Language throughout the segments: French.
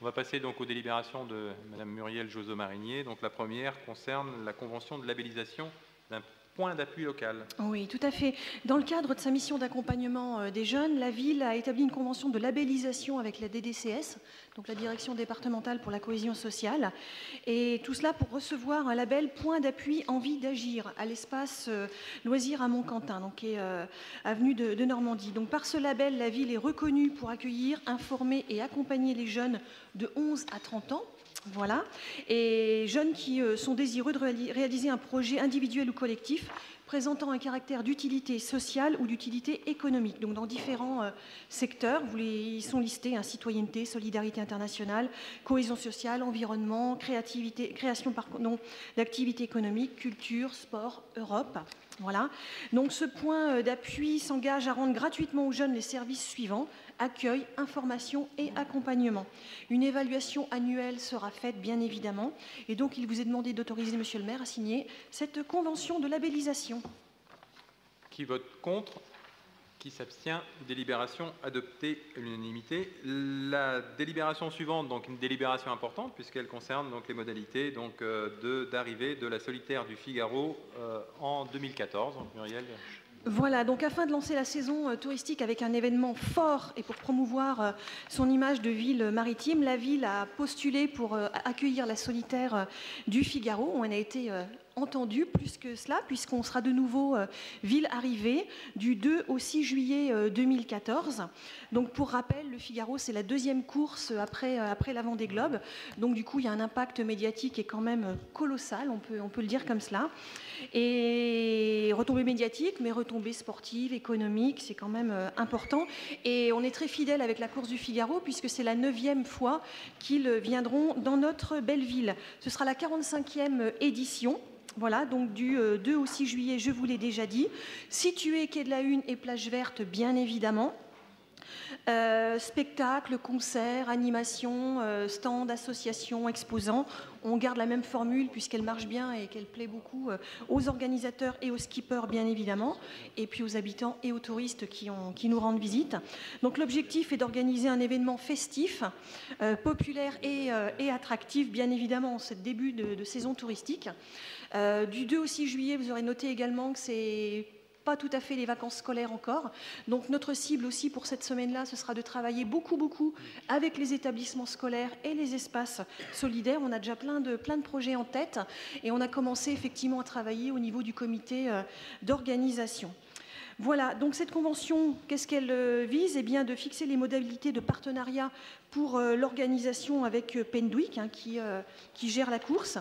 On va passer donc aux délibérations de Madame Muriel Joso-Marinier. Donc la première concerne la convention de labellisation d'un point d'appui local. Oui, tout à fait. Dans le cadre de sa mission d'accompagnement des jeunes, la ville a établi une convention de labellisation avec la DDCS, donc la Direction départementale pour la cohésion sociale, et tout cela pour recevoir un label point d'appui envie d'agir à l'espace loisirs à Montquentin, donc qui est avenue de Normandie. Donc par ce label, la ville est reconnue pour accueillir, informer et accompagner les jeunes de 11 à 30 ans. Voilà, et jeunes qui sont désireux de réaliser un projet individuel ou collectif présentant un caractère d'utilité sociale ou d'utilité économique, donc dans différents secteurs. Ils sont listés, hein, citoyenneté, solidarité internationale, cohésion sociale, environnement, création d'activités économiques, culture, sport, Europe. Voilà. Donc ce point d'appui s'engage à rendre gratuitement aux jeunes les services suivants: accueil, information et accompagnement. Une évaluation annuelle sera faite, bien évidemment, et donc il vous est demandé d'autoriser, Monsieur le maire, à signer cette convention de labellisation. Qui vote contre? Qui s'abstient? Délibération adoptée à l'unanimité. La délibération suivante, donc une délibération importante, puisqu'elle concerne donc les modalités d'arrivée de la solitaire du Figaro en 2014. Donc, Muriel. Voilà, donc afin de lancer la saison touristique avec un événement fort et pour promouvoir son image de ville maritime, la ville a postulé pour accueillir la solitaire du Figaro. On a été entendu plus que cela, puisqu'on sera de nouveau ville arrivée du 2 au 6 juillet 2014. Donc pour rappel, le Figaro, c'est la deuxième course après la Vendée Globe. Donc du coup, il y a un impact médiatique qui est quand même colossal, on peut le dire comme cela. Et retombées médiatiques, mais retombées sportives, économiques, c'est quand même important. Et on est très fidèle avec la course du Figaro, puisque c'est la 9e fois qu'ils viendront dans notre belle ville. Ce sera la 45e édition. Voilà, donc du 2 au 6 juillet, je vous l'ai déjà dit. Situé quai de la Une et plage verte, bien évidemment. Spectacles, concerts, animations, stands, associations, exposants. On garde la même formule puisqu'elle marche bien et qu'elle plaît beaucoup aux organisateurs et aux skippers, bien évidemment, et puis aux habitants et aux touristes qui nous rendent visite. Donc l'objectif est d'organiser un événement festif, populaire et attractif, bien évidemment, en ce début de saison touristique. Du 2 au 6 juillet, vous aurez noté également que c'est pas tout à fait les vacances scolaires encore. Donc notre cible aussi pour cette semaine-là, ce sera de travailler beaucoup avec les établissements scolaires et les espaces solidaires. On a déjà plein de projets en tête et on a commencé effectivement à travailler au niveau du comité d'organisation. Voilà, donc cette convention, qu'est-ce qu'elle vise? Eh bien, de fixer les modalités de partenariat pour l'organisation avec Pendwick, hein, qui gère la course.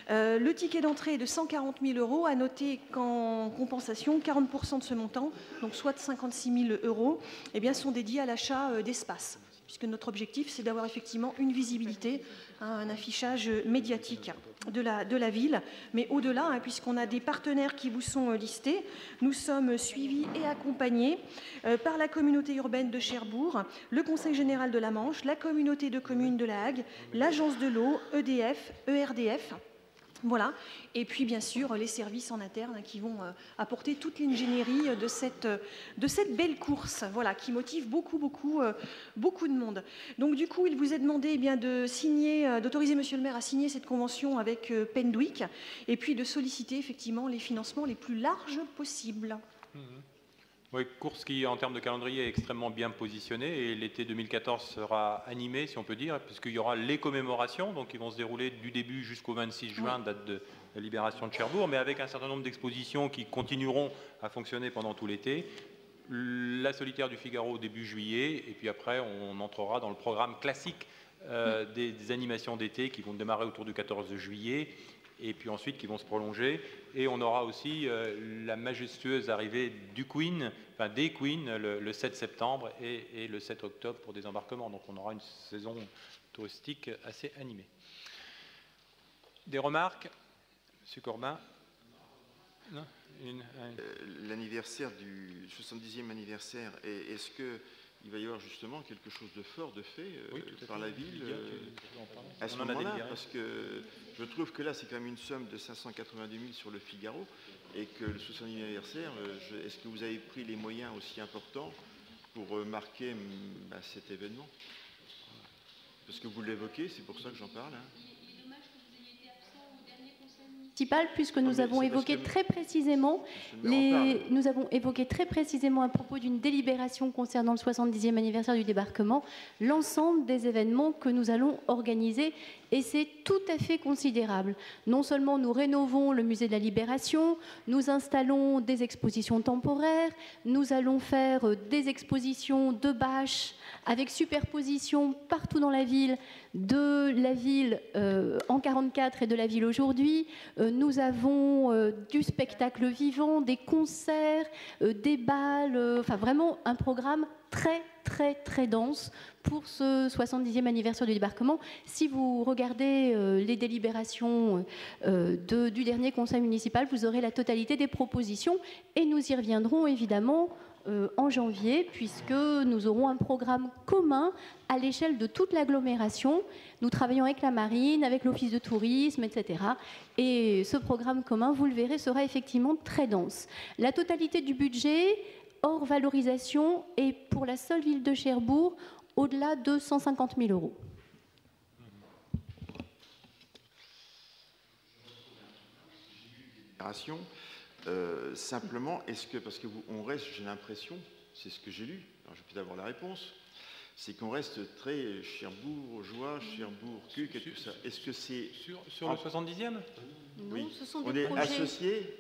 Le ticket d'entrée est de 140 000 €, à noter qu'en compensation, 40% de ce montant, donc soit 56 000 €, eh bien, sont dédiés à l'achat d'espace, puisque notre objectif, c'est d'avoir effectivement une visibilité, hein, un affichage médiatique de la ville. Mais au-delà, hein, puisqu'on a des partenaires qui vous sont listés, nous sommes suivis et accompagnés par la communauté urbaine de Cherbourg, le Conseil général de la Manche, la communauté de communes de la Hague, l'Agence de l'eau, EDF, ERDF. Voilà, et puis bien sûr les services en interne, hein, qui vont apporter toute l'ingénierie de cette belle course, voilà, qui motive beaucoup de monde. Donc du coup, il vous est demandé, eh bien, d'autoriser Monsieur le maire à signer cette convention avec Pendwick, et puis de solliciter effectivement les financements les plus larges possibles. Oui, course qui, en termes de calendrier, est extrêmement bien positionnée, et l'été 2014 sera animé, si on peut dire, puisqu'il y aura les commémorations, donc qui vont se dérouler du début jusqu'au 26 juin, date de la libération de Cherbourg, mais avec un certain nombre d'expositions qui continueront à fonctionner pendant tout l'été. La solitaire du Figaro début juillet, et puis après, on entrera dans le programme classique des animations d'été qui vont démarrer autour du 14 juillet, et puis ensuite qui vont se prolonger. Et on aura aussi la majestueuse arrivée des Queens le 7 septembre et le 7 octobre pour des embarquements. Donc on aura une saison touristique assez animée. Des remarques? Monsieur Corbin? Non, l'anniversaire du 70e anniversaire, est-ce qu'il va y avoir justement quelque chose de fort de fait par la ville à ce moment-là? Parce que je trouve que là, c'est quand même une somme de 590 000 sur le Figaro, et que le 70e anniversaire, est-ce que vous avez pris les moyens aussi importants pour marquer cet événement? Parce que vous l'évoquez, c'est pour ça que j'en parle. Puisque nous avons évoqué très précisément à propos d'une délibération concernant le 70e anniversaire du débarquement l'ensemble des événements que nous allons organiser, et c'est tout à fait considérable. Non seulement nous rénovons le musée de la Libération, nous installons des expositions temporaires, nous allons faire des expositions de bâches avec superposition partout dans la ville, de la ville en 1944 et de la ville aujourd'hui. Nous avons du spectacle vivant, des concerts, des bals, enfin vraiment un programme très très très dense pour ce 70e anniversaire du débarquement. Si vous regardez les délibérations du dernier conseil municipal, vous aurez la totalité des propositions, et nous y reviendrons évidemment en janvier, puisque nous aurons un programme commun à l'échelle de toute l'agglomération. Nous travaillons avec la marine, avec l'office de tourisme, etc. Et ce programme commun, vous le verrez, sera effectivement très dense. La totalité du budget, hors valorisation, est pour la seule ville de Cherbourg au-delà de 150 000 €. Simplement, est-ce que, parce qu'on reste, j'ai l'impression, c'est ce que j'ai lu, alors je vais peut-être avoir la réponse, c'est qu'on reste très Cherbourgeois, Cherbourg-Cuc et tout ça. Est-ce que c'est... Sur le 70e? Oui, ce sont on des est projets... associés.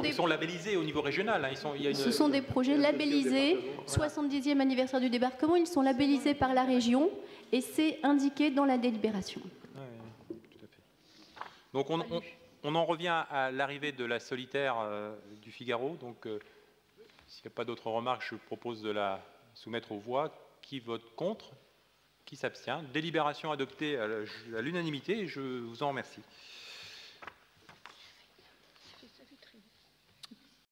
Ils sont labellisés au niveau régional. Hein. Ce sont des projets labellisés. 70e anniversaire du débarquement, ils sont labellisés par la région, et c'est indiqué dans la délibération. Oui, tout à fait. Donc on en revient à l'arrivée de la solitaire du Figaro. Donc s'il n'y a pas d'autres remarques, je propose de la soumettre aux voix. Qui vote contre? Qui s'abstient? Délibération adoptée à l'unanimité, et je vous en remercie.